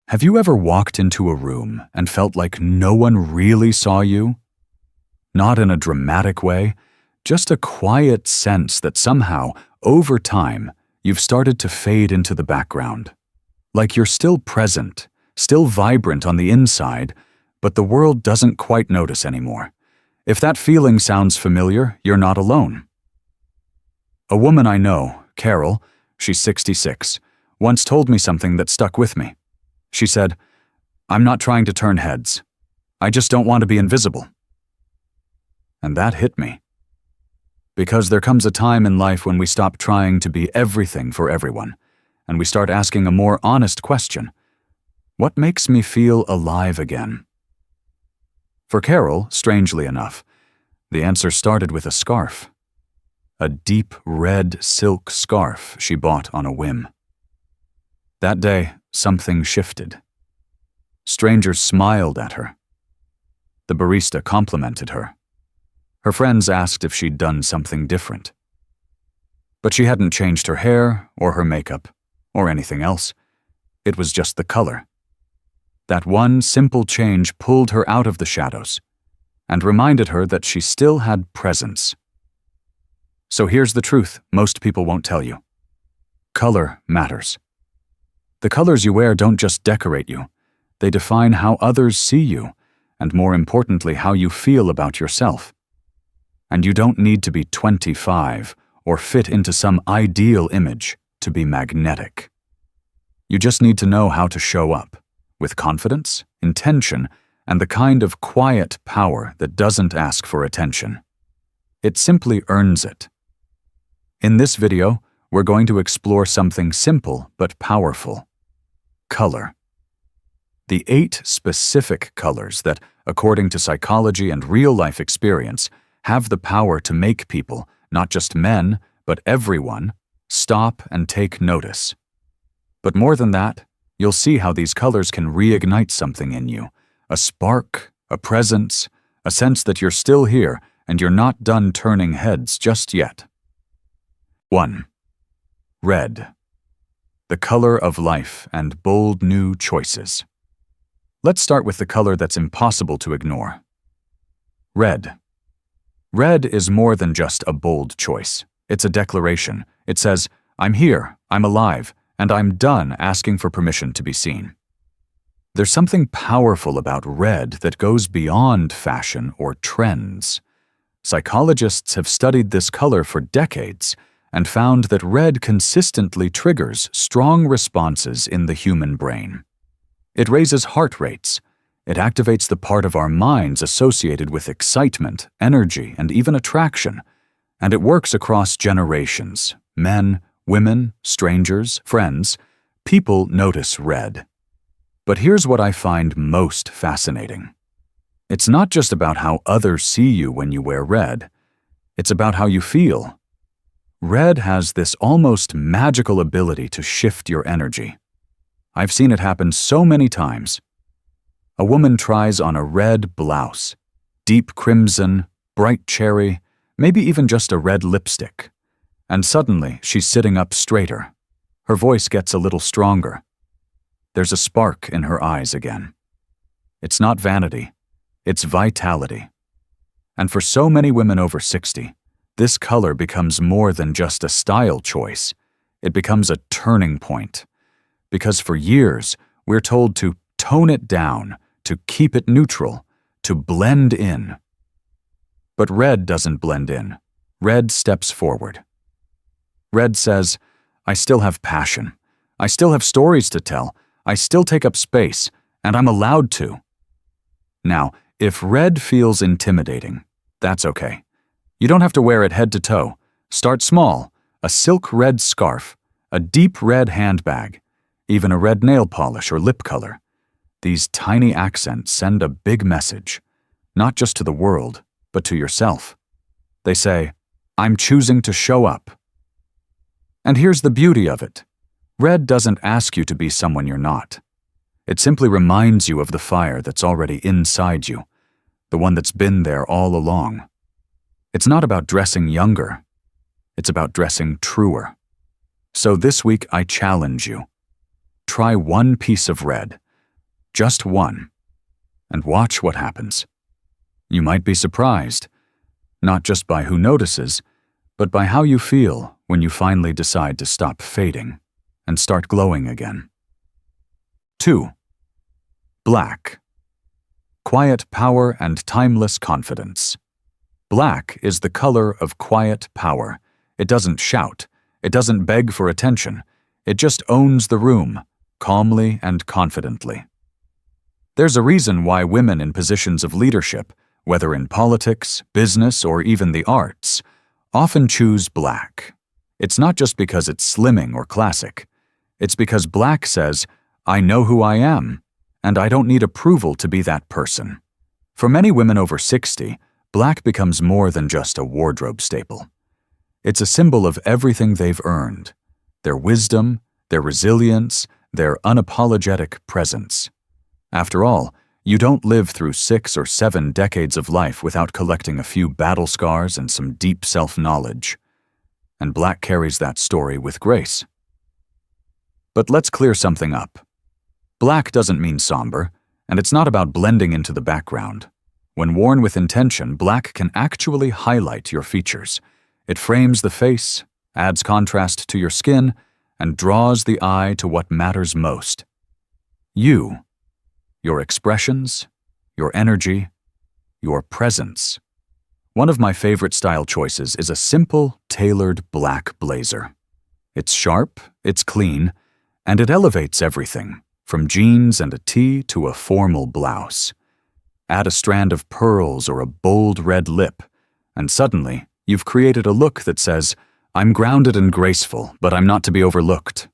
Have you ever walked into a room and felt like no one really saw you? Not in a dramatic way, just a quiet sense that somehow, over time, you've started to fade into the background. Like you're still present, still vibrant on the inside, but the world doesn't quite notice anymore. If that feeling sounds familiar, you're not alone. A woman I know, Carol, she's 66, once told me something that stuck with me. She said, "I'm not trying to turn heads. I just don't want to be invisible." And that hit me. Because there comes a time in life when we stop trying to be everything for everyone, and we start asking a more honest question. What makes me feel alive again? For Carol, strangely enough, the answer started with a scarf. A deep red silk scarf she bought on a whim. That day, something shifted. Strangers smiled at her. The barista complimented her. Her friends asked if she'd done something different. But she hadn't changed her hair or her makeup or anything else. It was just the color. That one simple change pulled her out of the shadows and reminded her that she still had presence. So here's the truth most people won't tell you. Color matters. The colors you wear don't just decorate you. They define how others see you, and more importantly, how you feel about yourself. And you don't need to be 25 or fit into some ideal image to be magnetic. You just need to know how to show up, with confidence, intention, and the kind of quiet power that doesn't ask for attention. It simply earns it. In this video, we're going to explore something simple but powerful. Color. The 8 specific colors that, according to psychology and real-life experience, have the power to make people, not just men, but everyone, stop and take notice. But more than that, you'll see how these colors can reignite something in you, a spark, a presence, a sense that you're still here and you're not done turning heads just yet. 1. Red. The color of life and bold new choices. Let's start with the color that's impossible to ignore. Red. Red is more than just a bold choice. It's a declaration. It says, "I'm here, I'm alive, and I'm done asking for permission to be seen." There's something powerful about red that goes beyond fashion or trends. Psychologists have studied this color for decades and found that red consistently triggers strong responses in the human brain. It raises heart rates. It activates the part of our minds associated with excitement, energy, and even attraction. And it works across generations. Men, women, strangers, friends. People notice red. But here's what I find most fascinating. It's not just about how others see you when you wear red. It's about how you feel. Red has this almost magical ability to shift your energy. I've seen it happen so many times. A woman tries on a red blouse, deep crimson, bright cherry, maybe even just a red lipstick. And suddenly, she's sitting up straighter. Her voice gets a little stronger. There's a spark in her eyes again. It's not vanity, it's vitality. And for so many women over 60, this color becomes more than just a style choice. It becomes a turning point. Because for years, we're told to tone it down, to keep it neutral, to blend in. But red doesn't blend in. Red steps forward. Red says, "I still have passion. I still have stories to tell. I still take up space, and I'm allowed to." Now, if red feels intimidating, that's okay. You don't have to wear it head to toe. Start small, a silk red scarf, a deep red handbag, even a red nail polish or lip color. These tiny accents send a big message, not just to the world, but to yourself. They say, "I'm choosing to show up." And here's the beauty of it. Red doesn't ask you to be someone you're not. It simply reminds you of the fire that's already inside you, the one that's been there all along. It's not about dressing younger. It's about dressing truer. So this week I challenge you. Try one piece of red. Just one. And watch what happens. You might be surprised, not just by who notices, but by how you feel when you finally decide to stop fading and start glowing again. 2. Black. Quiet power and timeless confidence. Black is the color of quiet power. It doesn't shout. It doesn't beg for attention. It just owns the room, calmly and confidently. There's a reason why women in positions of leadership, whether in politics, business, or even the arts, often choose black. It's not just because it's slimming or classic. It's because black says, I know who I am, and I don't need approval to be that person. For many women over 60, black becomes more than just a wardrobe staple. It's a symbol of everything they've earned, their wisdom, their resilience, their unapologetic presence. After all, you don't live through 6 or 7 decades of life without collecting a few battle scars and some deep self-knowledge. And black carries that story with grace. But let's clear something up. Black doesn't mean somber, and it's not about blending into the background. When worn with intention, black can actually highlight your features. It frames the face, adds contrast to your skin, and draws the eye to what matters most. You, your expressions, your energy, your presence. One of my favorite style choices is a simple, tailored black blazer. It's sharp, it's clean, and it elevates everything, from jeans and a tee to a formal blouse. Add a strand of pearls or a bold red lip, and suddenly you've created a look that says, I'm grounded and graceful, but I'm not to be overlooked.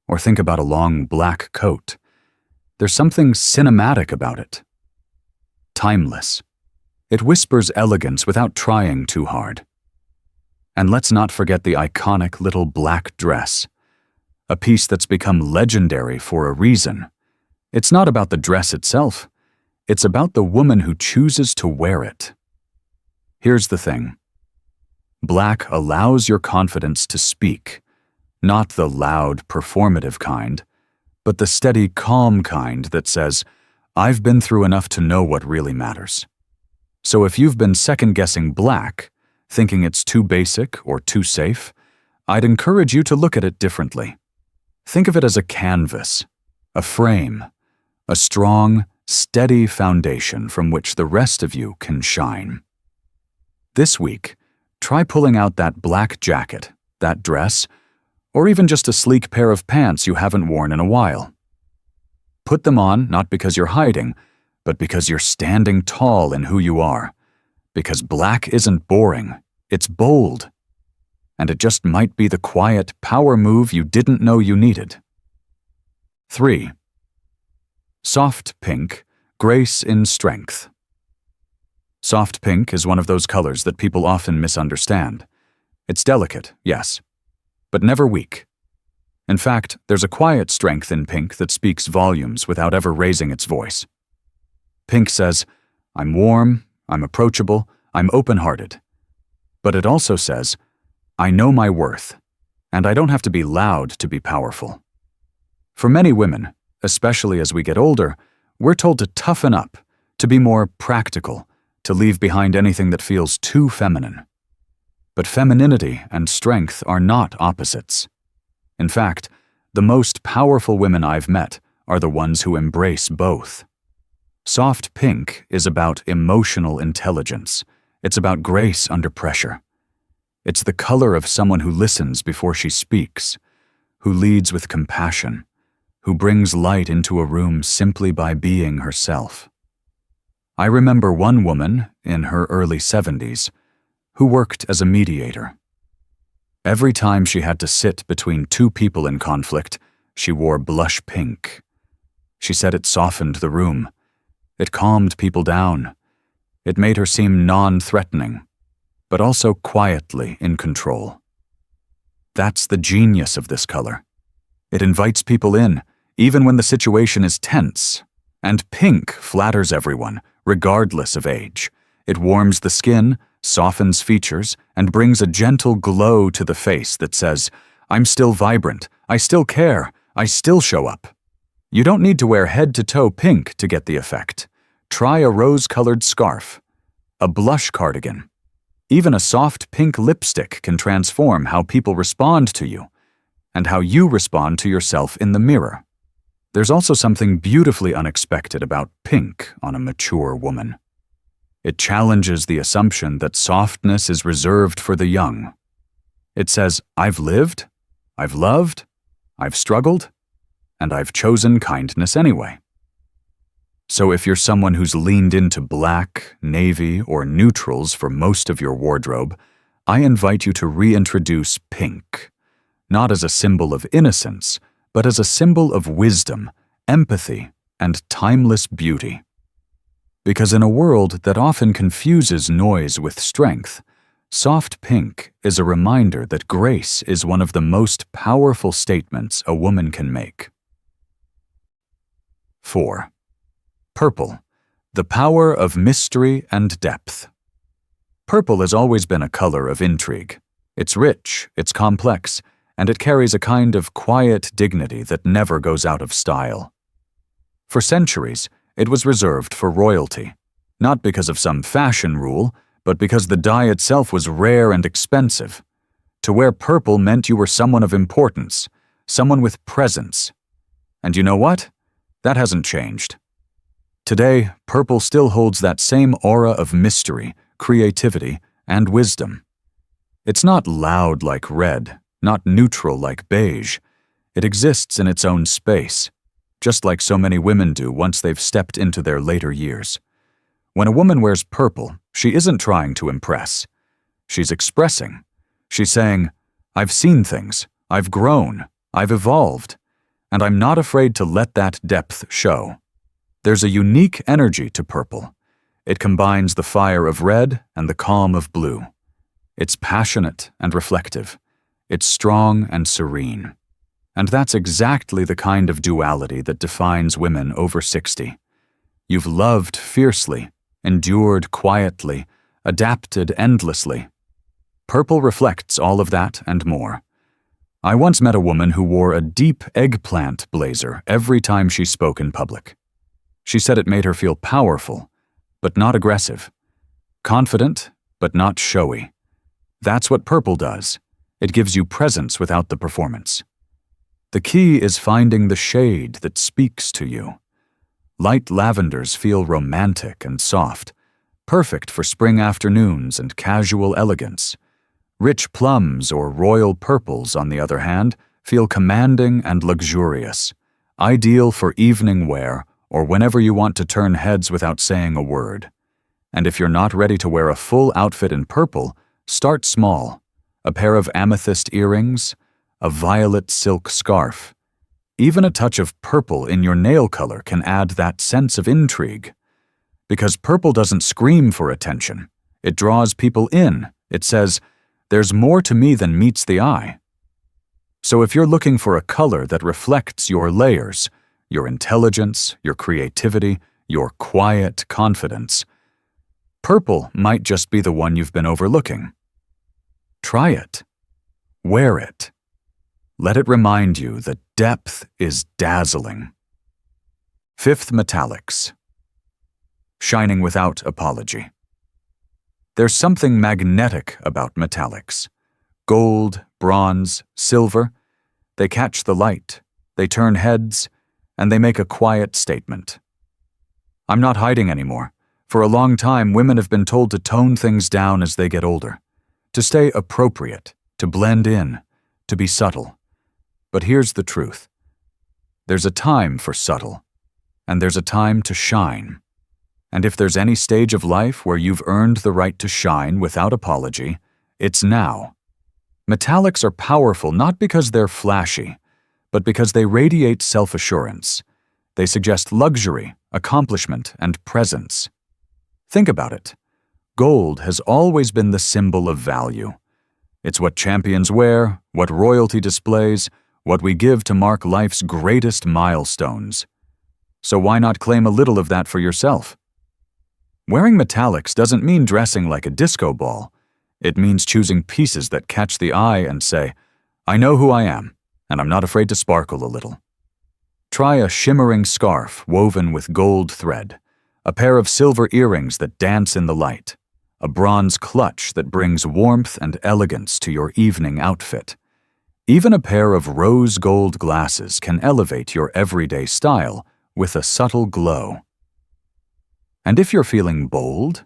Or think about a long black coat. There's something cinematic about it. Timeless. It whispers elegance without trying too hard. And let's not forget the iconic little black dress, a piece that's become legendary for a reason. It's not about the dress itself. It's about the woman who chooses to wear it. Here's the thing. Black allows your confidence to speak, not the loud, performative kind, but the steady, calm kind that says, I've been through enough to know what really matters. So if you've been second-guessing black, thinking it's too basic or too safe, I'd encourage you to look at it differently. Think of it as a canvas, a frame, a strong, steady foundation from which the rest of you can shine. This week, try pulling out that black jacket, that dress, or even just a sleek pair of pants you haven't worn in a while. Put them on not because you're hiding, but because you're standing tall in who you are. Because black isn't boring, it's bold. And it just might be the quiet power move you didn't know you needed. 3. Soft pink, grace in strength. Soft pink is one of those colors that people often misunderstand. It's delicate, yes, but never weak. In fact, there's a quiet strength in pink that speaks volumes without ever raising its voice. Pink says, I'm warm, I'm approachable, I'm open-hearted. But it also says, I know my worth, and I don't have to be loud to be powerful. For many women, especially as we get older, we're told to toughen up, to be more practical, to leave behind anything that feels too feminine. But femininity and strength are not opposites. In fact, the most powerful women I've met are the ones who embrace both. Soft pink is about emotional intelligence. It's about grace under pressure. It's the color of someone who listens before she speaks, who leads with compassion, who brings light into a room simply by being herself. I remember one woman, in her early 70s, who worked as a mediator. Every time she had to sit between two people in conflict, she wore blush pink. She said it softened the room. It calmed people down. It made her seem non-threatening, but also quietly in control. That's the genius of this color. It invites people in, even when the situation is tense. And pink flatters everyone, regardless of age. It warms the skin, softens features, and brings a gentle glow to the face that says, I'm still vibrant, I still care, I still show up. You don't need to wear head-to-toe pink to get the effect. Try a rose-colored scarf, a blush cardigan. Even a soft pink lipstick can transform how people respond to you and how you respond to yourself in the mirror. There's also something beautifully unexpected about pink on a mature woman. It challenges the assumption that softness is reserved for the young. It says, I've lived, I've loved, I've struggled, and I've chosen kindness anyway. So if you're someone who's leaned into black, navy, or neutrals for most of your wardrobe, I invite you to reintroduce pink, not as a symbol of innocence, but as a symbol of wisdom, empathy, and timeless beauty. Because in a world that often confuses noise with strength, soft pink is a reminder that grace is one of the most powerful statements a woman can make. 4. Purple, the power of mystery and depth. Purple has always been a color of intrigue. It's rich, it's complex, and it carries a kind of quiet dignity that never goes out of style. For centuries, it was reserved for royalty, not because of some fashion rule, but because the dye itself was rare and expensive. To wear purple meant you were someone of importance, someone with presence. And you know what? That hasn't changed. Today, purple still holds that same aura of mystery, creativity, and wisdom. It's not loud like red, not neutral like beige. It exists in its own space, just like so many women do once they've stepped into their later years. When a woman wears purple, she isn't trying to impress. She's expressing. She's saying, I've seen things, I've grown, I've evolved, and I'm not afraid to let that depth show. There's a unique energy to purple. It combines the fire of red and the calm of blue. It's passionate and reflective. It's strong and serene. And that's exactly the kind of duality that defines women over 60. You've loved fiercely, endured quietly, adapted endlessly. Purple reflects all of that and more. I once met a woman who wore a deep eggplant blazer every time she spoke in public. She said it made her feel powerful, but not aggressive. Confident, but not showy. That's what purple does. It gives you presence without the performance. The key is finding the shade that speaks to you. Light lavenders feel romantic and soft, perfect for spring afternoons and casual elegance. Rich plums or royal purples, on the other hand, feel commanding and luxurious, ideal for evening wear or whenever you want to turn heads without saying a word. And if you're not ready to wear a full outfit in purple, start small. A pair of amethyst earrings, a violet silk scarf. Even a touch of purple in your nail color can add that sense of intrigue. Because purple doesn't scream for attention. It draws people in. It says, there's more to me than meets the eye. So if you're looking for a color that reflects your layers, your intelligence, your creativity, your quiet confidence, purple might just be the one you've been overlooking. Try it. Wear it. Let it remind you that depth is dazzling. 5th, metallics. Shining without apology. There's something magnetic about metallics. Gold, bronze, silver. They catch the light, they turn heads, and they make a quiet statement. I'm not hiding anymore. For a long time, women have been told to tone things down as they get older, to stay appropriate, to blend in, to be subtle. But here's the truth. There's a time for subtle, and there's a time to shine. And if there's any stage of life where you've earned the right to shine without apology, it's now. Metallics are powerful not because they're flashy, but because they radiate self-assurance. They suggest luxury, accomplishment, and presence. Think about it. Gold has always been the symbol of value. It's what champions wear, what royalty displays, what we give to mark life's greatest milestones. So why not claim a little of that for yourself? Wearing metallics doesn't mean dressing like a disco ball. It means choosing pieces that catch the eye and say, I know who I am, and I'm not afraid to sparkle a little. Try a shimmering scarf woven with gold thread, a pair of silver earrings that dance in the light, a bronze clutch that brings warmth and elegance to your evening outfit. Even a pair of rose gold glasses can elevate your everyday style with a subtle glow. And if you're feeling bold,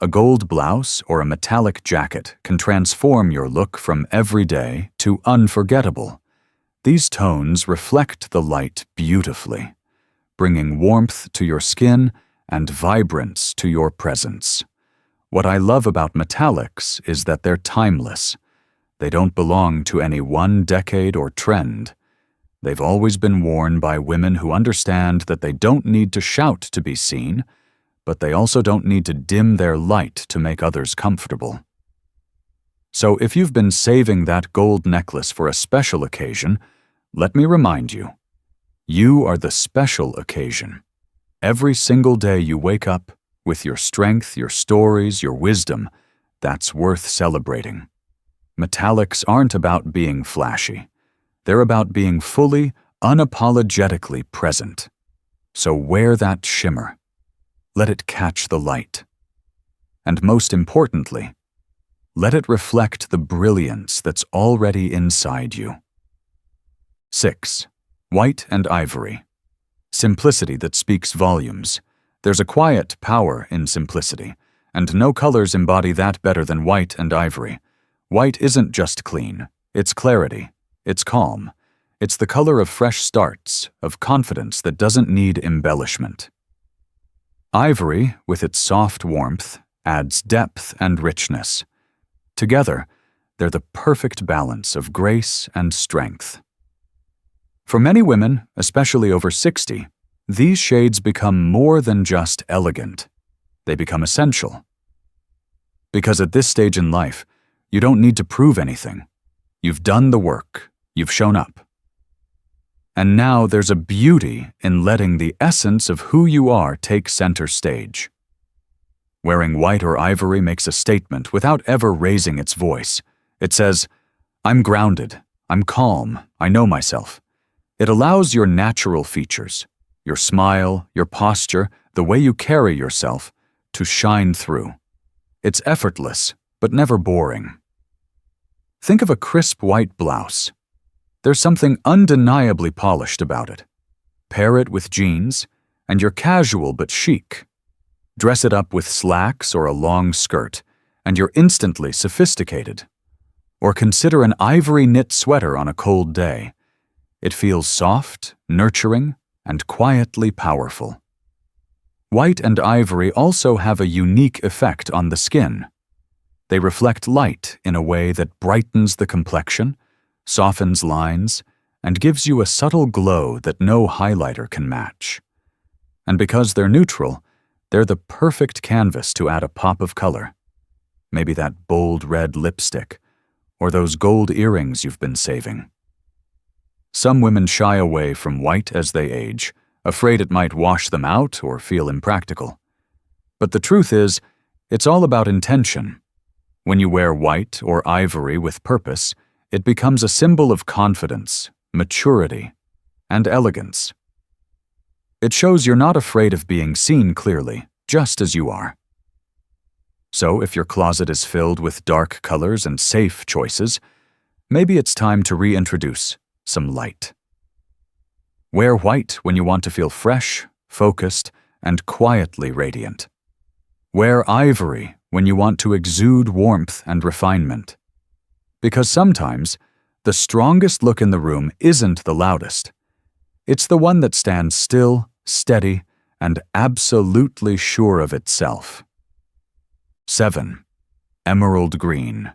a gold blouse or a metallic jacket can transform your look from everyday to unforgettable. These tones reflect the light beautifully, bringing warmth to your skin and vibrance to your presence. What I love about metallics is that they're timeless. They don't belong to any one decade or trend. They've always been worn by women who understand that they don't need to shout to be seen, but they also don't need to dim their light to make others comfortable. So if you've been saving that gold necklace for a special occasion, let me remind you, you are the special occasion. Every single day you wake up with your strength, your stories, your wisdom, that's worth celebrating. Metallics aren't about being flashy. They're about being fully, unapologetically present. So wear that shimmer. Let it catch the light. And most importantly, let it reflect the brilliance that's already inside you. 6. White and ivory. Simplicity that speaks volumes. There's a quiet power in simplicity, and no colors embody that better than white and ivory. White isn't just clean, it's clarity, it's calm. It's the color of fresh starts, of confidence that doesn't need embellishment. Ivory, with its soft warmth, adds depth and richness. Together, they're the perfect balance of grace and strength. For many women, especially over 60, these shades become more than just elegant. They become essential. Because at this stage in life, you don't need to prove anything. You've done the work. You've shown up. And now there's a beauty in letting the essence of who you are take center stage. Wearing white or ivory makes a statement without ever raising its voice. It says, I'm grounded, I'm calm, I know myself. It allows your natural features, your smile, your posture, the way you carry yourself, to shine through. It's effortless, but never boring. Think of a crisp white blouse. There's something undeniably polished about it. Pair it with jeans, and you're casual but chic. Dress it up with slacks or a long skirt, and you're instantly sophisticated. Or consider an ivory knit sweater on a cold day. It feels soft, nurturing, and quietly powerful. White and ivory also have a unique effect on the skin. They reflect light in a way that brightens the complexion, softens lines, and gives you a subtle glow that no highlighter can match. And because they're neutral, they're the perfect canvas to add a pop of color. Maybe that bold red lipstick, or those gold earrings you've been saving. Some women shy away from white as they age, afraid it might wash them out or feel impractical. But the truth is, it's all about intention. When you wear white or ivory with purpose, it becomes a symbol of confidence, maturity, and elegance. It shows you're not afraid of being seen clearly, just as you are. So if your closet is filled with dark colors and safe choices, maybe it's time to reintroduce some light. Wear white when you want to feel fresh, focused, and quietly radiant. Wear ivory when you want to exude warmth and refinement. Because sometimes, the strongest look in the room isn't the loudest. It's the one that stands still, steady, and absolutely sure of itself. 7. Emerald green.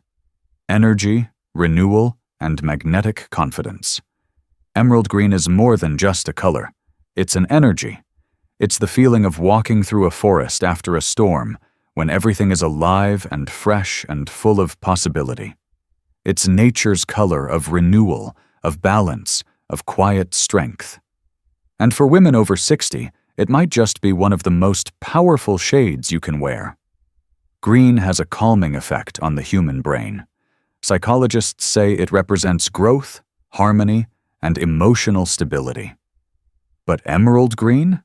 Energy, renewal, and magnetic confidence. Emerald green is more than just a color. It's an energy. It's the feeling of walking through a forest after a storm, when everything is alive and fresh and full of possibility. It's nature's color of renewal, of balance, of quiet strength. And for women over 60, it might just be one of the most powerful shades you can wear. Green has a calming effect on the human brain. Psychologists say it represents growth, harmony, and emotional stability. But emerald green?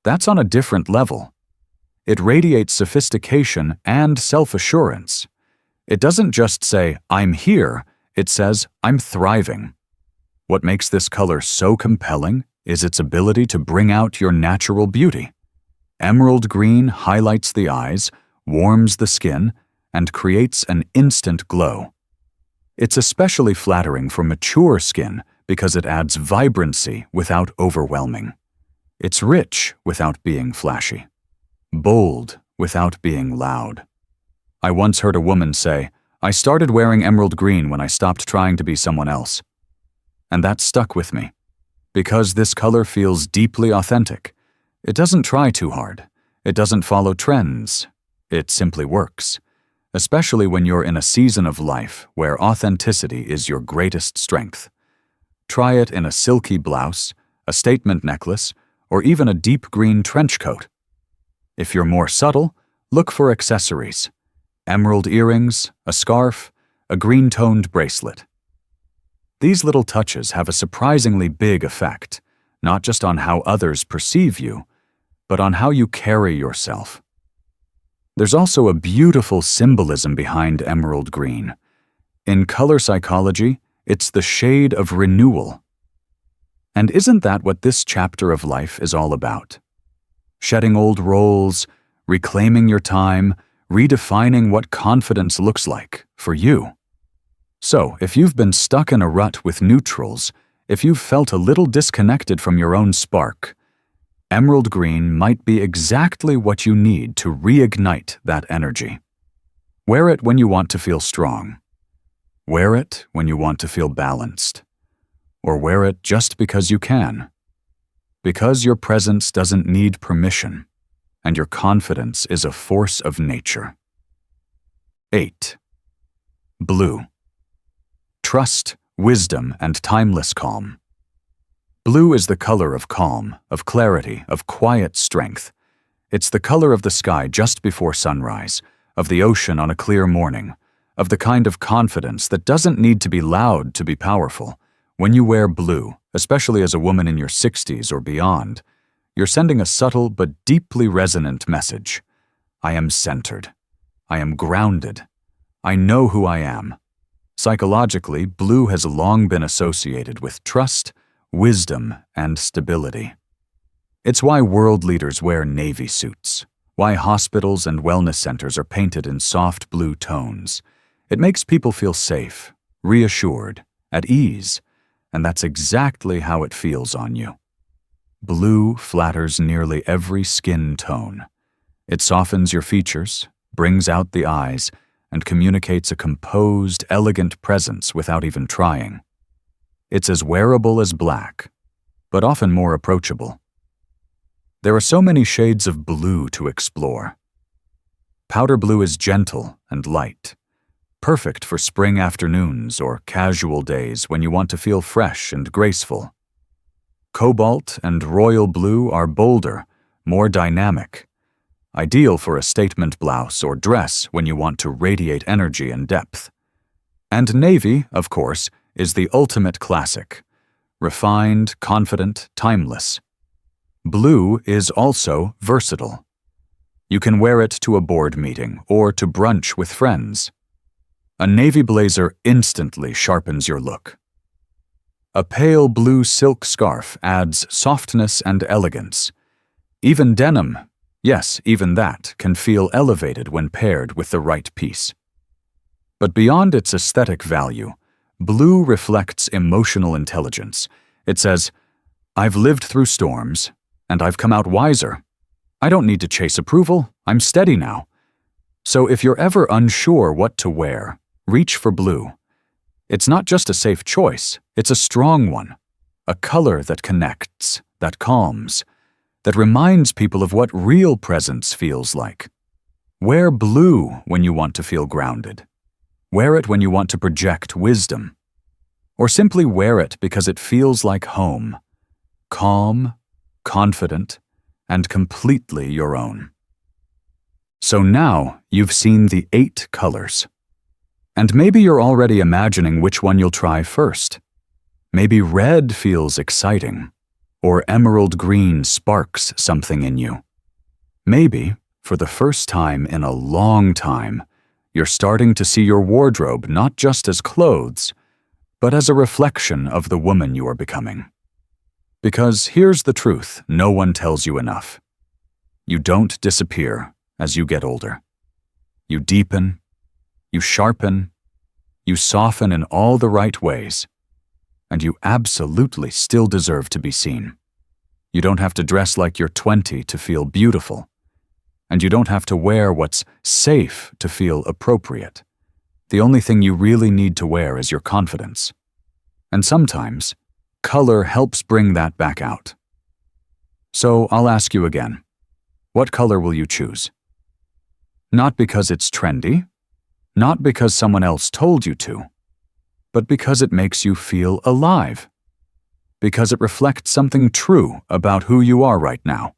That's on a different level. It radiates sophistication and self-assurance. It doesn't just say, "I'm here," it says, "I'm thriving." What makes this color so compelling is its ability to bring out your natural beauty. Emerald green highlights the eyes, warms the skin, and creates an instant glow. It's especially flattering for mature skin because it adds vibrancy without overwhelming. It's rich without being flashy, bold without being loud. I once heard a woman say, "I started wearing emerald green when I stopped trying to be someone else." And that stuck with me, because this color feels deeply authentic. It doesn't try too hard. It doesn't follow trends. It simply works, especially when you're in a season of life where authenticity is your greatest strength. Try it in a silky blouse, a statement necklace, or even a deep green trench coat. If you're more subtle, look for accessories: emerald earrings, a scarf, a green-toned bracelet. These little touches have a surprisingly big effect, not just on how others perceive you, but on how you carry yourself. There's also a beautiful symbolism behind emerald green. In color psychology, it's the shade of renewal. And isn't that what this chapter of life is all about? Shedding old roles, reclaiming your time, redefining what confidence looks like for you. So, if you've been stuck in a rut with neutrals, if you've felt a little disconnected from your own spark, emerald green might be exactly what you need to reignite that energy. Wear it when you want to feel strong. Wear it when you want to feel balanced. Or wear it just because you can. Because your presence doesn't need permission, and your confidence is a force of nature. 8. Blue. Trust, wisdom, and timeless calm. Blue is the color of calm, of clarity, of quiet strength. It's the color of the sky just before sunrise, of the ocean on a clear morning, of the kind of confidence that doesn't need to be loud to be powerful. When you wear blue, especially as a woman in your 60s or beyond, you're sending a subtle but deeply resonant message. I am centered. I am grounded. I know who I am. Psychologically, blue has long been associated with trust, wisdom, and stability. It's why world leaders wear navy suits, why hospitals and wellness centers are painted in soft blue tones. It makes people feel safe, reassured, at ease, and that's exactly how it feels on you. Blue flatters nearly every skin tone. It softens your features, brings out the eyes, and communicates a composed, elegant presence without even trying. It's as wearable as black, but often more approachable. There are so many shades of blue to explore. Powder blue is gentle and light, perfect for spring afternoons or casual days when you want to feel fresh and graceful. Cobalt and royal blue are bolder, more dynamic, ideal for a statement blouse or dress when you want to radiate energy and depth. And navy, of course, is the ultimate classic. Refined, confident, timeless. Blue is also versatile. You can wear it to a board meeting or to brunch with friends. A navy blazer instantly sharpens your look. A pale blue silk scarf adds softness and elegance. Even denim, yes, even that, can feel elevated when paired with the right piece. But beyond its aesthetic value, blue reflects emotional intelligence. It says, I've lived through storms, and I've come out wiser. I don't need to chase approval. I'm steady now. So if you're ever unsure what to wear, reach for blue. It's not just a safe choice, it's a strong one. A color that connects, that calms, that reminds people of what real presence feels like. Wear blue when you want to feel grounded. Wear it when you want to project wisdom. Or simply wear it because it feels like home. Calm, confident, and completely your own. So now you've seen the 8 colors. And maybe you're already imagining which one you'll try first. Maybe red feels exciting. or emerald green sparks something in you. Maybe, for the first time in a long time, you're starting to see your wardrobe not just as clothes, but as a reflection of the woman you are becoming. Because here's the truth no one tells you enough. You don't disappear as you get older. You deepen, you sharpen, you soften in all the right ways, and you absolutely still deserve to be seen. You don't have to dress like you're 20 to feel beautiful, and you don't have to wear what's safe to feel appropriate. The only thing you really need to wear is your confidence. And sometimes, color helps bring that back out. So I'll ask you again, what color will you choose? Not because it's trendy, not because someone else told you to, but because it makes you feel alive. Because it reflects something true about who you are right now.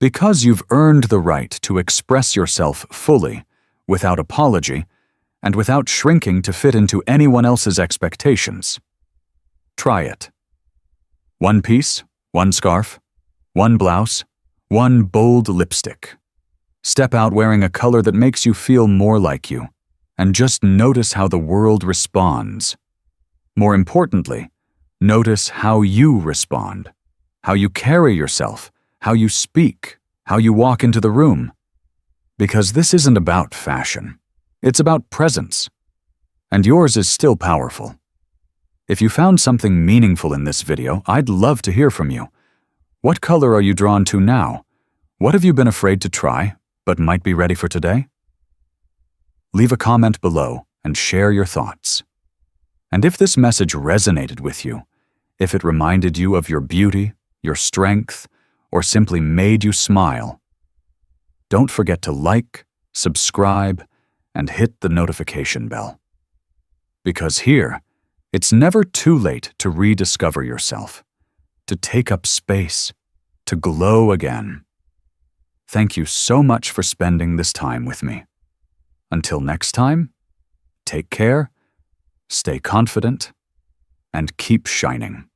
Because you've earned the right to express yourself fully, without apology, and without shrinking to fit into anyone else's expectations. Try it. One piece, one scarf, one blouse, one bold lipstick. Step out wearing a color that makes you feel more like you, and just notice how the world responds. More importantly, notice how you respond, how you carry yourself, how you speak, how you walk into the room. Because this isn't about fashion. It's about presence. And yours is still powerful. If you found something meaningful in this video, I'd love to hear from you. What color are you drawn to now? What have you been afraid to try, but might be ready for today? Leave a comment below and share your thoughts. And if this message resonated with you, if it reminded you of your beauty, your strength, or simply made you smile, don't forget to like, subscribe, and hit the notification bell. Because here, it's never too late to rediscover yourself, to take up space, to glow again. Thank you so much for spending this time with me. Until next time, take care, stay confident, and keep shining.